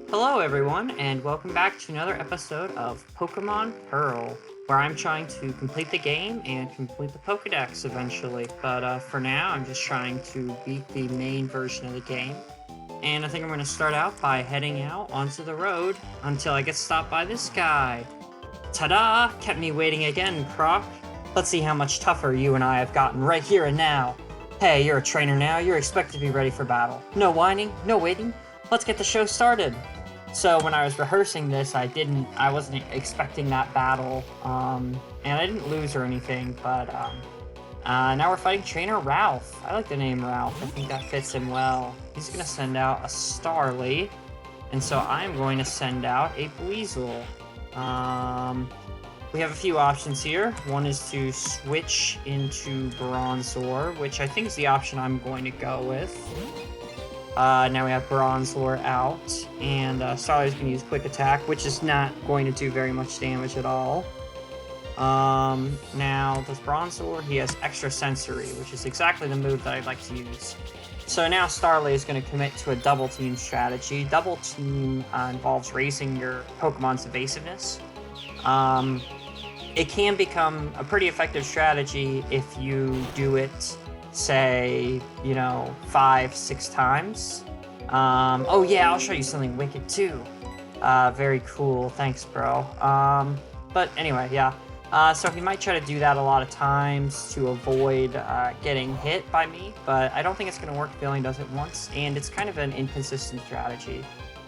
Hello, everyone, and welcome back to another episode of Pokemon Pearl, where I'm trying to complete the game and complete the Pokedex eventually. But for now, I'm just trying to beat the main version of the game. And I think I'm going to start out by heading out onto the road until I get stopped by this guy. Ta-da! Kept me waiting again, Croc. Let's see how much tougher you and I have gotten right here and now. Hey, you're a trainer now. You're expected to be ready for battle. No whining, no waiting. Let's get the show started. So when I was rehearsing this, I wasn't expecting that battle, and I didn't lose or anything, but now we're fighting Trainer Ralph. I like the name Ralph. I think that fits him well. He's going to send out a Starly, and so I'm going to send out a Buizel. We have a few options here. One is to switch into Bronzor, which I think is the option I'm going to go with. Now we have Bronzor out, and Starly's going to use Quick Attack, which is not going to do very much damage at all. Now, does Bronzor? He has Extra Sensory, which is exactly the move that I'd like to use. So now Starly is going to commit to a Double Team strategy. Double Team involves raising your Pokemon's evasiveness. It can become a pretty effective strategy if you do it, say, 5-6 times. Oh yeah, I'll show you something wicked too. Very cool, thanks bro. But anyway, yeah. So he might try to do that a lot of times to avoid getting hit by me, but I don't think it's going to work if he only does it once, and it's kind of an inconsistent strategy.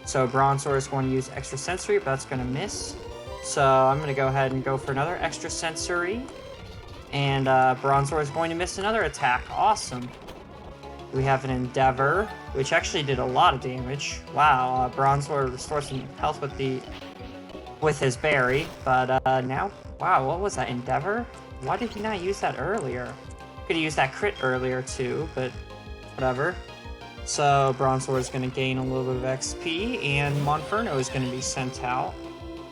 So Bronzor is going to use Extra Sensory, but that's going to miss. So I'm going to go ahead and go for another Extra Sensory. And Bronzor is going to miss another attack. Awesome. We have an Endeavor, which actually did a lot of damage. Wow, Bronzor restores some health with his berry. But now, wow, what was that, Endeavor? Why did he not use that earlier? Could have used that crit earlier too, but whatever. So Bronzor is going to gain a little bit of XP, and Monferno is going to be sent out.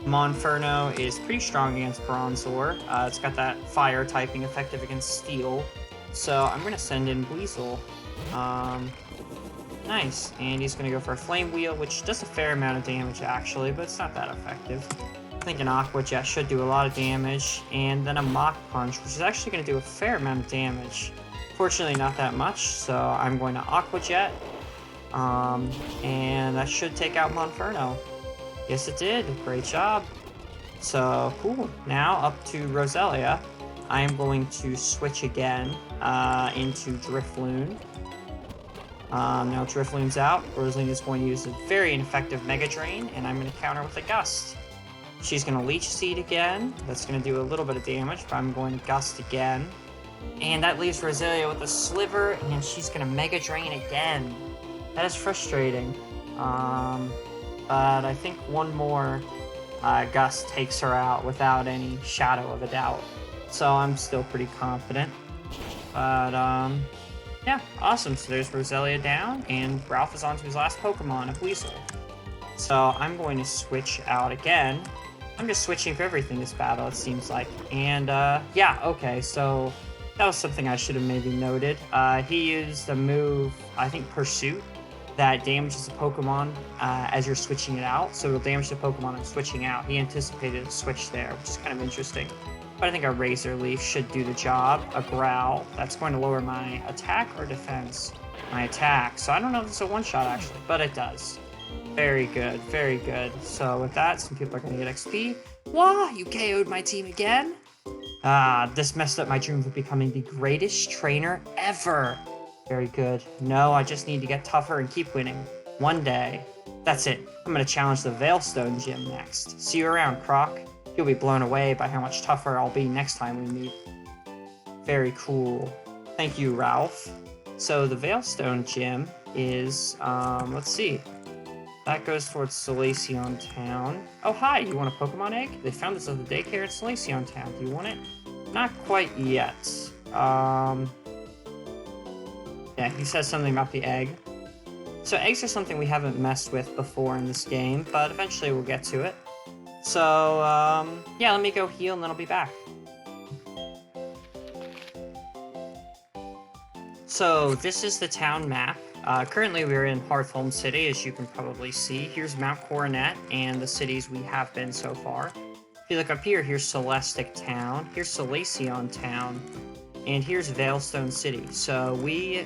Monferno is pretty strong against Bronzor. It's got that fire typing effective against steel. So I'm going to send in Buizel. Nice. And he's going to go for a Flame Wheel, which does a fair amount of damage actually, but it's not that effective. I think an Aqua Jet should do a lot of damage. And then a Mach Punch, which is actually going to do a fair amount of damage. Fortunately not that much, so I'm going to Aqua Jet. And that should take out Monferno. Yes, it did. Great job. So, cool. Now, up to Roselia. I am going to switch again into Drifloon. Now Drifloon's out. Roselia is going to use a very ineffective Mega Drain, and I'm going to counter with a Gust. She's going to Leech Seed again. That's going to do a little bit of damage, but I'm going to Gust again. And that leaves Roselia with a Sliver, and she's going to Mega Drain again. That is frustrating. But I think one more Gust takes her out without any shadow of a doubt. So I'm still pretty confident. But, yeah, awesome. So there's Roselia down, and Ralph is on to his last Pokemon, a Buizel. So I'm going to switch out again. I'm just switching for everything this battle, it seems like. And, yeah, okay, so that was something I should have maybe noted. He used a move, I think Pursuit, that damages the Pokemon as you're switching it out. So it'll damage the Pokemon I'm switching out. He anticipated a switch there, which is kind of interesting. But I think a Razor Leaf should do the job. A Growl, that's going to lower my attack or defense? My attack. So I don't know if it's a one-shot actually, but it does. Very good, very good. So with that, some people are going to get XP. Wah, you KO'd my team again? This messed up my dream of becoming the greatest trainer ever. Very good. No, I just need to get tougher and keep winning. One day. That's it. I'm going to challenge the Veilstone Gym next. See you around, Croc. You'll be blown away by how much tougher I'll be next time we meet. Very cool. Thank you, Ralph. So the Veilstone Gym is, let's see. That goes towards Solaceon Town. Oh, hi, you want a Pokemon egg? They found this at the daycare at Solaceon Town. Do you want it? Not quite yet. Yeah, he says something about the egg. So eggs are something we haven't messed with before in this game, but eventually we'll get to it. So, yeah, let me go heal and then I'll be back. So this is the town map. Currently, we're in Hearthholm City, as you can probably see. Here's Mount Coronet and the cities we have been so far. If you look up here, here's Celestic Town, here's Solaceon Town, and here's Veilstone City. So his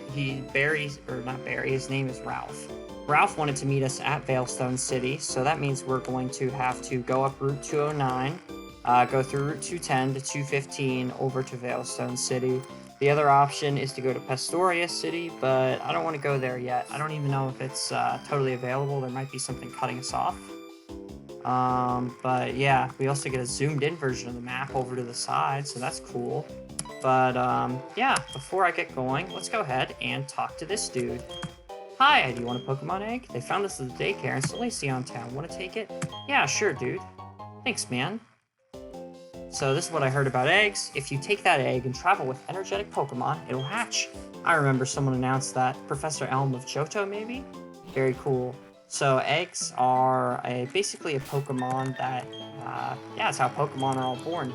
name is Ralph. Ralph wanted to meet us at Veilstone City, so that means we're going to have to go up Route 209, go through Route 210 to 215 over to Veilstone City. The other option is to go to Pastoria City, but I don't want to go there yet. I don't even know if it's totally available. There might be something cutting us off. But yeah, we also get a zoomed in version of the map over to the side, so that's cool. But yeah, before I get going, let's go ahead and talk to this dude. Hi, do you want a Pokemon egg? They found this at the daycare in Solaceon Town. Want to take it? Yeah, sure, dude. Thanks, man. So this is what I heard about eggs. If you take that egg and travel with energetic Pokemon, it'll hatch. I remember someone announced that. Professor Elm of Johto, maybe? Very cool. So eggs are basically a Pokemon that, yeah, it's how Pokemon are all born.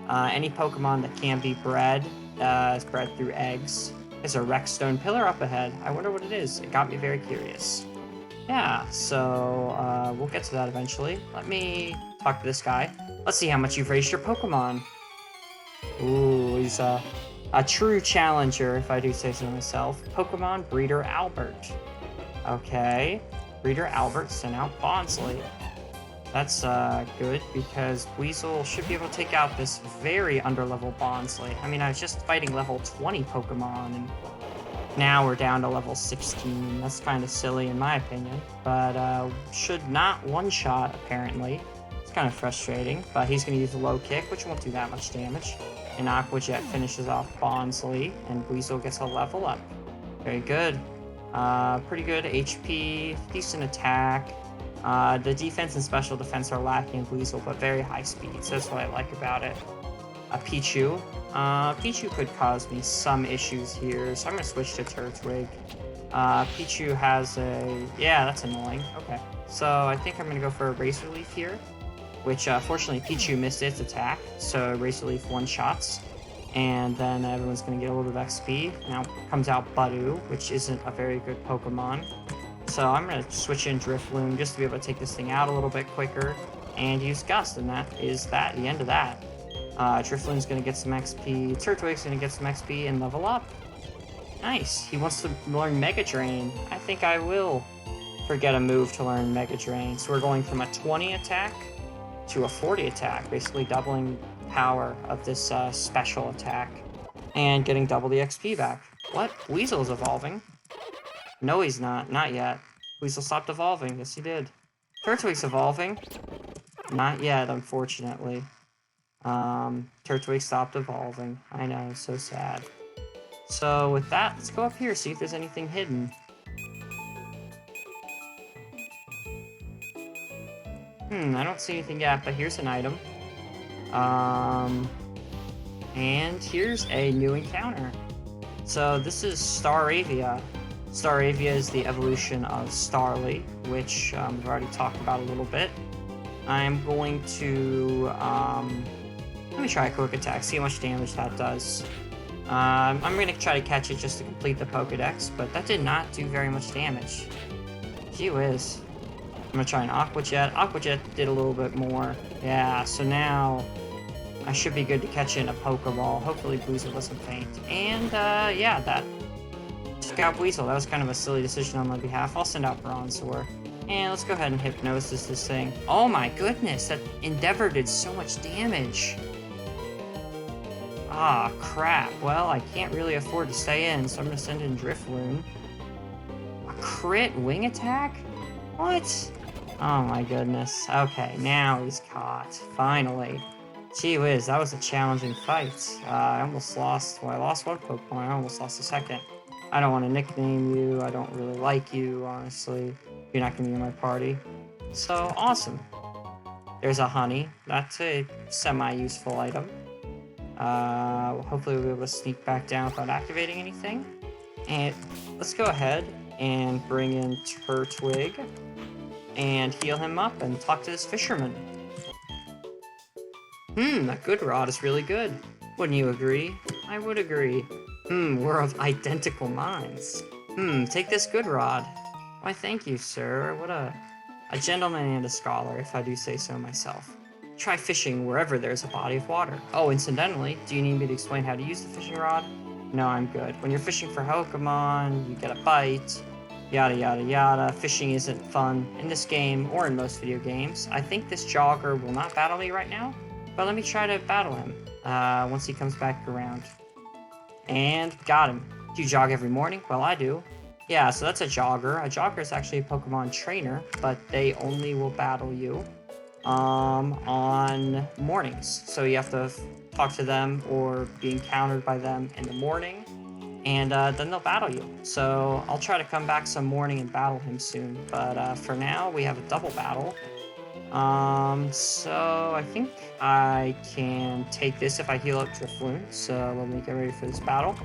Any Pokemon that can be bred is bred through eggs. There's a Rexstone pillar up ahead. I wonder what it is. It got me very curious. Yeah, so we'll get to that eventually. Let me talk to this guy. Let's see how much you've raised your Pokemon. Ooh, he's a true challenger, if I do say so myself. Pokemon Breeder Albert. Okay, Breeder Albert sent out Bonsly. That's good, because Weasel should be able to take out this very underlevel Bonsly. I mean, I was just fighting level 20 Pokemon, and now we're down to level 16. That's kind of silly in my opinion, but should not one-shot, apparently. It's kind of frustrating, but he's going to use a low kick, which won't do that much damage. And Aqua Jet finishes off Bonsly, and Weasel gets a level up. Very good. Pretty good HP, decent attack. The defense and special defense are lacking in Weasel, but very high speed, so that's what I like about it. Pichu. Pichu could cause me some issues here, so I'm going to switch to Turtwig. Pichu has a... Yeah, that's annoying. Okay. So I think I'm going to go for a Razor Leaf here, which fortunately Pichu missed its attack, so Razor Leaf one-shots. And then everyone's going to get a little bit of XP. Now comes out Budew, which isn't a very good Pokemon. So I'm going to switch in Drifloon just to be able to take this thing out a little bit quicker and use Gust, and that is the end of that. Drifloon's going to get some XP, Turtwig's going to get some XP and level up. Nice. He wants to learn Mega Drain. I think I will forget a move to learn Mega Drain. So we're going from a 20 attack to a 40 attack, basically doubling power of this special attack and getting double the XP back. What? Weasel's evolving. No, he's not. Not yet. Weasel stopped evolving. Yes, he did. Turtwig's evolving. Not yet, unfortunately. Turtwig stopped evolving. I know, so sad. So with that, let's go up here, see if there's anything hidden. I don't see anything yet, but here's an item. And here's a new encounter. So this is Staravia. Staravia is the evolution of Starly, which we've already talked about a little bit. I'm going to, let me try a quick attack, see how much damage that does. I'm going to try to catch it just to complete the Pokedex, but that did not do very much damage. Gee whiz. I'm going to try an Aqua Jet. Aqua Jet did a little bit more. Yeah, so now I should be good to catch it in a Pokeball. Hopefully Weasel doesn't faint. And, yeah, that took out Weasel. That was kind of a silly decision on my behalf. I'll send out Bronzor. And let's go ahead and Hypnosis this thing. Oh my goodness, that Endeavor did so much damage. Ah, crap. Well, I can't really afford to stay in, so I'm going to send in Drifloon. A crit wing attack? What? Oh my goodness. Okay, now he's caught. Finally. Gee whiz, that was a challenging fight. I almost lost... Well, I lost one Pokemon. I almost lost a second. I don't want to nickname you. I don't really like you, honestly. You're not going to be in my party. So, awesome. There's a honey. That's a semi-useful item. Hopefully we'll be able to sneak back down without activating anything. And let's go ahead and bring in Turtwig and heal him up and talk to this fisherman. That good rod is really good. Wouldn't you agree? I would agree. We're of identical minds. Take this good rod. Why, thank you, sir. What a gentleman and a scholar, if I do say so myself. Try fishing wherever there's a body of water. Oh, incidentally, do you need me to explain how to use the fishing rod? No, I'm good. When you're fishing for Pokemon, you get a bite, yada yada yada. Fishing isn't fun in this game or in most video games. I think this jogger will not battle me right now, but let me try to battle him once he comes back around. And got him. Do you jog every morning? Well, I do. Yeah, so that's a jogger. A jogger is actually a Pokemon trainer, but they only will battle you on mornings. So you have to talk to them or be encountered by them in the morning, and then they'll battle you. So I'll try to come back some morning and battle him soon. But for now, we have a double battle. So I think I can take this if I heal up Drifloon. So let me get ready for this battle.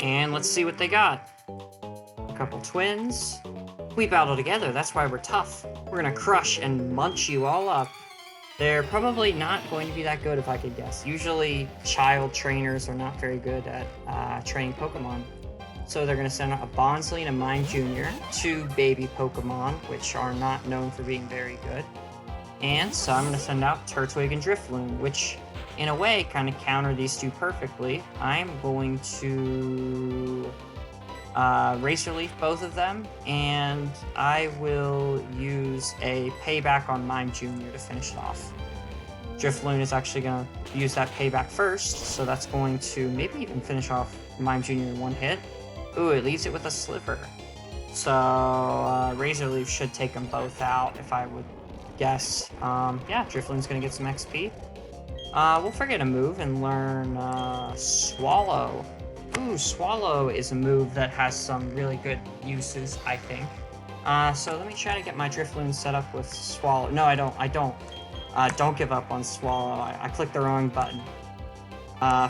And let's see what they got. A couple twins. We battle together, that's why we're tough. We're gonna crush and munch you all up. They're probably not going to be that good if I could guess. Usually, child trainers are not very good at training Pokemon. So they're gonna send a Bonsly and a Mime Jr., two baby Pokemon, which are not known for being very good. And so I'm gonna send out Turtwig and Drifloon, which in a way kind of counter these two perfectly. I'm going to Razor Leaf both of them, and I will use a payback on Mime Jr. to finish it off. Drifloon is actually going to use that payback first, so that's going to maybe even finish off Mime Jr. in one hit. Ooh, it leaves it with a Sliver. So Razor Leaf should take them both out, if I would guess. Yeah, Drifloon's going to get some XP. We'll forget a move and learn Swallow. Ooh, Swallow is a move that has some really good uses, I think. So let me try to get my Drifloon set up with Swallow. No, I don't. Don't give up on Swallow. I clicked the wrong button.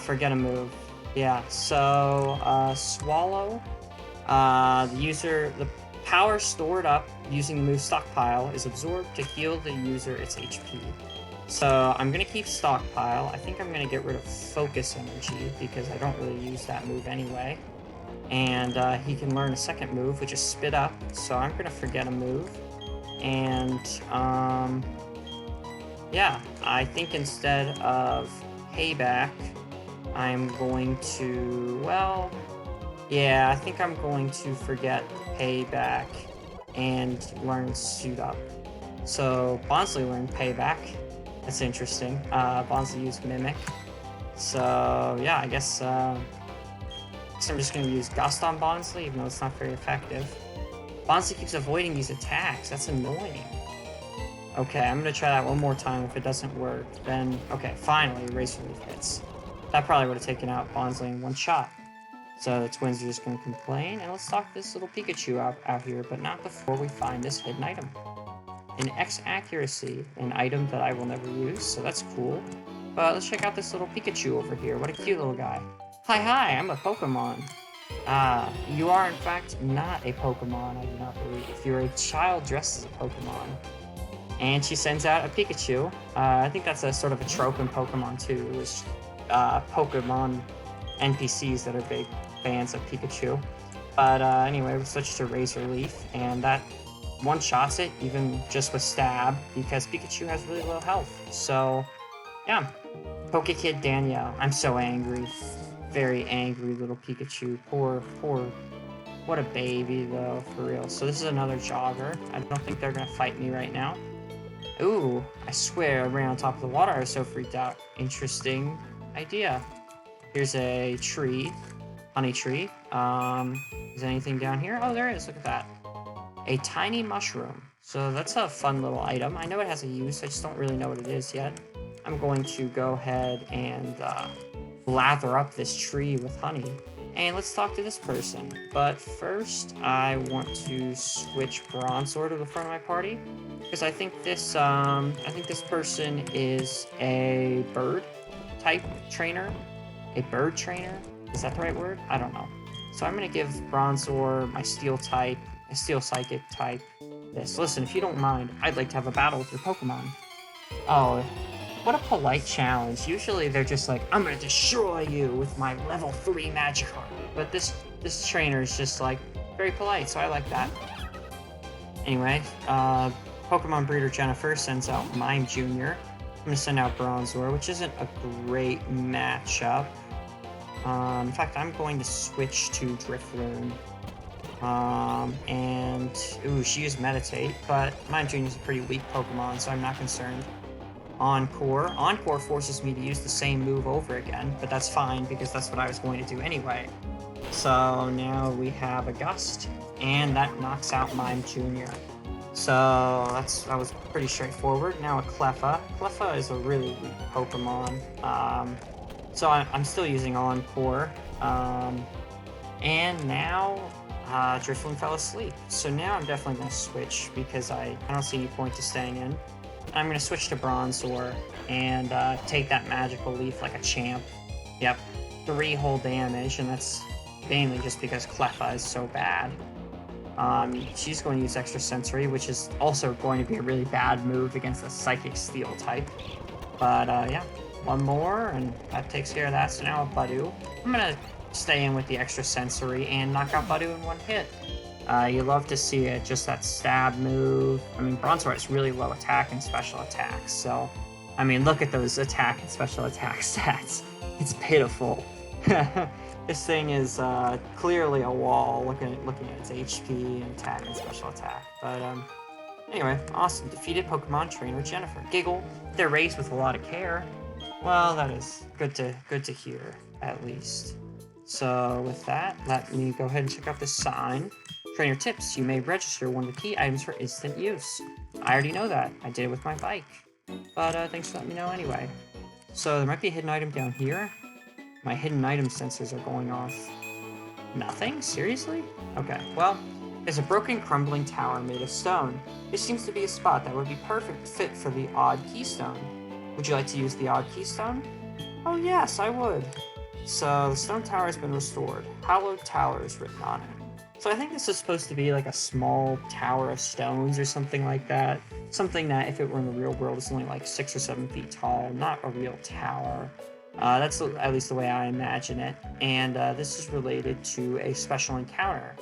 Forget a move. Yeah, so Swallow, the power stored up using the move Stockpile is absorbed to heal the user its HP. So I'm going to keep Stockpile. I think I'm going to get rid of Focus Energy because I don't really use that move anyway. And he can learn a second move, which is Spit Up. So I'm going to forget a move. And yeah, I think instead of Payback, I'm going to, well, yeah, I think I'm going to forget Payback and learn Suit Up. So Bonsly learned Payback. That's interesting. Bonsly used Mimic. So, yeah, I guess I'm just going to use Gust on Bonsly, even though it's not very effective. Bonsly keeps avoiding these attacks. That's annoying. Okay, I'm going to try that one more time. If it doesn't work, then... Okay, finally, Razor Leaf hits. That probably would have taken out Bonsly in one shot. So the twins are just going to complain. And let's talk this little Pikachu out here, but not before we find this hidden item. An X Accuracy, an item that I will never use, so that's cool. But let's check out this little Pikachu over here. What a cute little guy. Hi, I'm a Pokemon. You are in fact not a Pokemon, I do not believe. You're a child dressed as a Pokemon. And she sends out a Pikachu. I think that's a sort of a trope in Pokemon too, is Pokemon NPCs that are big fans of Pikachu. But anyway, we switch to Razor Leaf, and that one-shots it, even just with Stab, because Pikachu has really low health. So, yeah. Pokekid Danielle. I'm so angry. Very angry little Pikachu. Poor. What a baby, though, for real. So this is another jogger. I don't think they're gonna fight me right now. Ooh, I swear I ran on top of the water. I was so freaked out. Interesting idea. Here's a tree. Honey tree. Is there anything down here? Oh, there is. Look at that. A tiny mushroom. So that's a fun little item. I know it has a use, I just don't really know what it is yet. I'm going to go ahead and lather up this tree with honey. And let's talk to this person. But first, I want to switch Bronzor to the front of my party. Because I think this person is a bird type trainer. A bird trainer? Is that the right word? I don't know. So I'm going to give Bronzor, my Steel type, a Steel Psychic type, this. Listen, if you don't mind, I'd like to have a battle with your Pokemon. Oh, what a polite challenge. Usually they're just like, I'm going to destroy you with my level 3 Magikarp. But this trainer is just like very polite, so I like that. Anyway, Pokemon Breeder Jennifer sends out Mime Jr. I'm going to send out Bronzor, which isn't a great matchup. In fact, I'm going to switch to Drifloon. Ooh, she used Meditate, but Mime Jr. is a pretty weak Pokemon, so I'm not concerned. Encore. Encore forces me to use the same move over again, but that's fine because that's what I was going to do anyway. So now we have a Gust, and that knocks out Mime Jr. So that was pretty straightforward. Now a Cleffa. Cleffa is a really weak Pokemon. So I'm still using Encore. And now Drifloon fell asleep. So now I'm definitely going to switch because I don't see any point to staying in. I'm going to switch to Bronzor and take that Magical Leaf like a champ. Yep, 3 whole damage, and that's mainly just because Cleffa is so bad. She's going to use Extra Sensory, which is also going to be a really bad move against a Psychic Steel type. But yeah, one more, and that takes care of that. So now a Budew. I'm going to stay in with the Extra Sensory and knock out Budew in one hit. You love to see it, just that stab move. I mean, Bronzor has really low attack and special attacks, so... I mean, look at those attack and special attack stats. It's pitiful. This thing is clearly a wall, looking at its HP and attack and special attack. But, anyway, awesome. Defeated Pokemon Trainer Jennifer. Giggle. They're raised with a lot of care. Well, that is good to hear, at least. So, with that, let me go ahead and check out this sign. Trainer tips, you may register one of the key items for instant use. I already know that. I did it with my bike. But thanks for letting me know anyway. So there might be a hidden item down here. My hidden item sensors are going off. Nothing? Seriously? Okay, well, there's a broken crumbling tower made of stone. This seems to be a spot that would be perfect fit for the odd keystone. Would you like to use the odd keystone? Oh yes, I would. So the stone tower has been restored. Hallowed Tower is written on it. So I think this is supposed to be like a small tower of stones or something like that. Something that, if it were in the real world, is only like 6 or 7 feet tall, not a real tower. That's at least the way I imagine it. And this is related to a special encounter.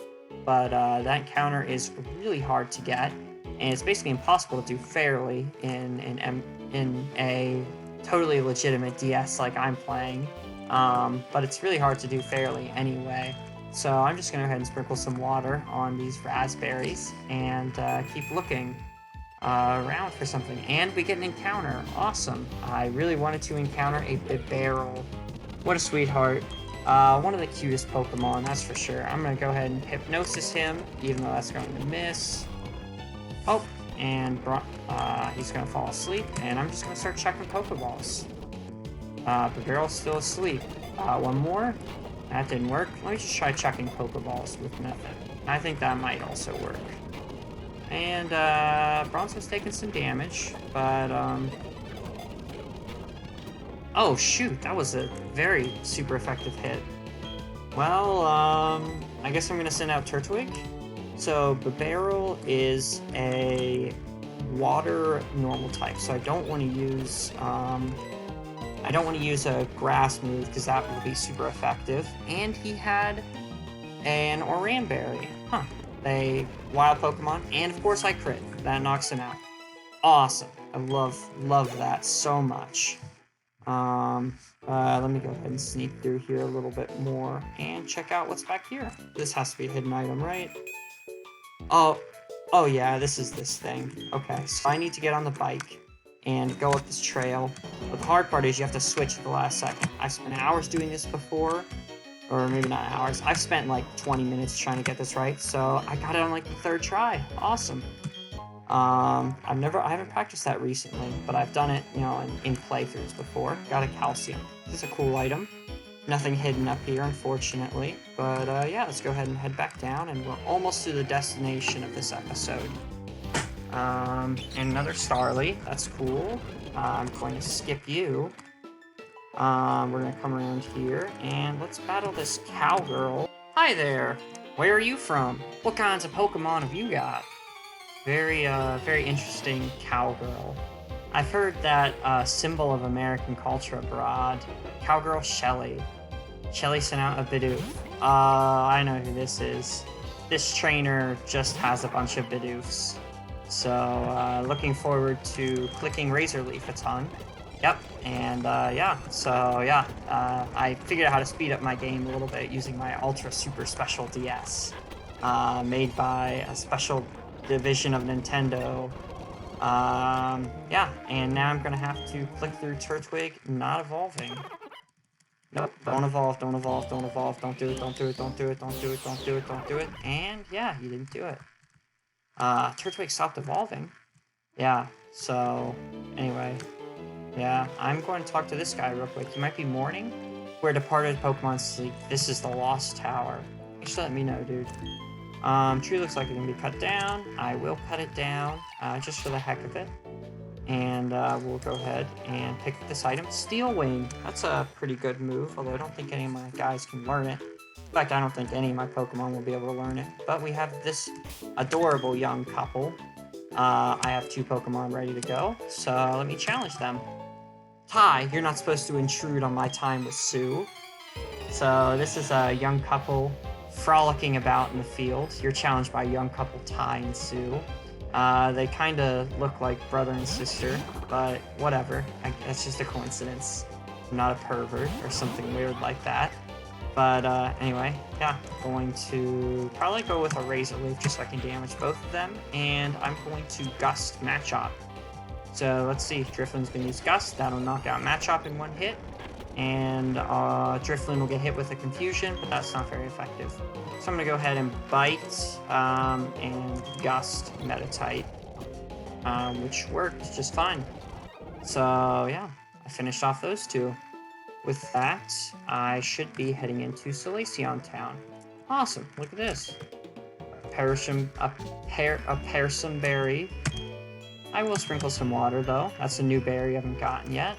But that encounter is really hard to get, and it's basically impossible to do fairly in a totally legitimate DS like I'm playing. But it's really hard to do fairly anyway. So I'm just going to go ahead and sprinkle some water on these raspberries and keep looking around for something. And we get an encounter. Awesome. I really wanted to encounter a Bibarel. What a sweetheart. One of the cutest Pokemon, that's for sure. I'm going to go ahead and Hypnosis him, even though that's going to miss. Oh, and he's going to fall asleep, and I'm just going to start checking Pokeballs. Bibarel's still asleep. One more. That didn't work. Let me just try checking Pokeballs with nothing. I think that might also work. And, Bronzor's taking some damage, but, oh, shoot, that was a very super effective hit. Well, I guess I'm gonna send out Turtwig. So, Bibarel is a water normal type, so I don't want to use, a grass move because that will be super effective. And he had an Oranberry. Huh. A wild Pokemon. And of course I crit. That knocks him out. Awesome. I love that so much. Let me go ahead and sneak through here a little bit more and check out what's back here. This has to be a hidden item, right? Oh yeah, this is this thing. Okay, so I need to get on the bike and go up this trail. But the hard part is you have to switch at the last second. I've spent hours doing this before, or maybe not hours. I've spent like 20 minutes trying to get this right, so I got it on like the 3rd try. Awesome. I haven't practiced that recently, but I've done it, in playthroughs before. Got a Calcium. This is a cool item. Nothing hidden up here, unfortunately. But yeah, let's go ahead and head back down, and we're almost to the destination of this episode. And another Starly. That's cool. I'm going to skip you. We're going to come around here, and let's battle this Cowgirl. Hi there. Where are you from? What kinds of Pokemon have you got? Very interesting cowgirl. I've heard that symbol of American culture abroad. Cowgirl Shelly. Shelly sent out a Bidoof. I know who this is. This trainer just has a bunch of Bidoofs. So, looking forward to clicking Razor Leaf a ton. Yep, and I figured out how to speed up my game a little bit using my Ultra Super Special DS, made by a special division of Nintendo. And now I'm gonna have to click through Turtwig not evolving. Nope, don't evolve, don't evolve, don't evolve, don't do it, don't do it, don't do it, don't do it, don't do it, don't do it, and yeah, he didn't do it. Turtwig stopped evolving. Yeah, so, anyway. Yeah, I'm going to talk to this guy real quick. He might be mourning. Where departed Pokemon sleep. This is the Lost Tower. Just let me know, dude. Tree looks like it can be cut down. I will cut it down, just for the heck of it. And we'll go ahead and pick this item. Steel Wing. That's a pretty good move, although I don't think any of my guys can learn it. In fact, I don't think any of my Pokemon will be able to learn it. But we have this adorable young couple. I have 2 Pokemon ready to go, so let me challenge them. Ty, you're not supposed to intrude on my time with Sue. So this is a young couple frolicking about in the field. You're challenged by a young couple, Ty and Sue. They kind of look like brother and sister, but whatever. That's just a coincidence. I'm not a pervert or something weird like that. But anyway, yeah, going to probably go with a Razor Leaf just so I can damage both of them. And I'm going to Gust Machop. So let's see, Drifloon's gonna use Gust. That'll knock out Machop in 1 hit. And Drifloon will get hit with a Confusion, but that's not very effective. So I'm gonna go ahead and Bite and Gust Meditite, which worked just fine. So yeah, I finished off those 2. With that, I should be heading into Solaceon Town. Awesome, look at this. A Persim Berry. I will sprinkle some water, though. That's a new berry I haven't gotten yet.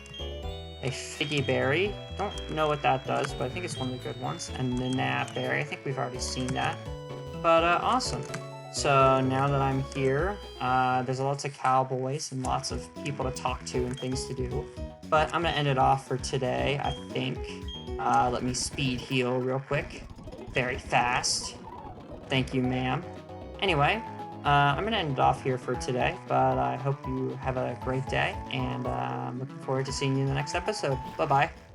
A Figgy Berry. Don't know what that does, but I think it's one of the good ones. And the Nab Berry. I think we've already seen that. But, awesome. So, now that I'm here, there's lots of cowboys and lots of people to talk to and things to do. But I'm going to end it off for today, I think. Let me speed heal real quick. Very fast. Thank you, ma'am. Anyway, I'm going to end it off here for today, but I hope you have a great day, and I'm looking forward to seeing you in the next episode. Bye-bye.